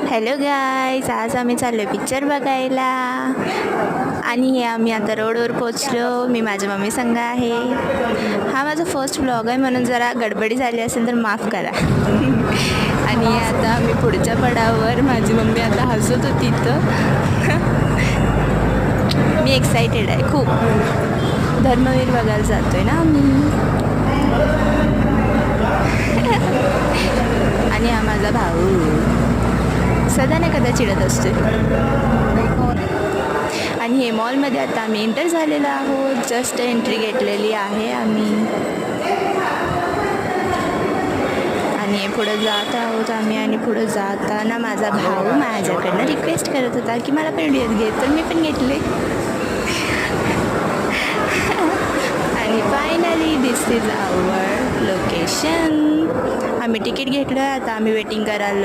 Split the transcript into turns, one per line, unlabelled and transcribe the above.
Hello guys, आज आम्ही चाललो आहे पिक्चर बघायला आणि हे आम्ही आता रोडवर पोचलो. मी माझ्या मम्मी संग आहे. हा माझा फर्स्ट व्लॉग आहे म्हणून जरा गडबडी झाली असेल तर माफ करा. आणि आता आम्ही पुढच्या पडावर, माझी मम्मी आता हसत होती इथं. मी एक्सायटेड आहे खूप. धर्मवीर बघायला जातोय ना आम्ही. आणि हा माझा भाऊ सदा ना कदा चिडत असतो. आणि हे मॉलमध्ये आता आम्ही एंटर झालेलो आहोत. जस्ट एंट्री घेतलेली आहे आम्ही आणि पुढं जात आहोत आम्ही. आणि पुढं जाताना माझा भाऊ माझ्याकडनं रिक्वेस्ट करत होता की मला पण व्हिडिओ घे, तर मी पण घेतले. आणि finally this is our location. आम्ही तिकीट घेतलं, आता आम्ही वेटिंग करायला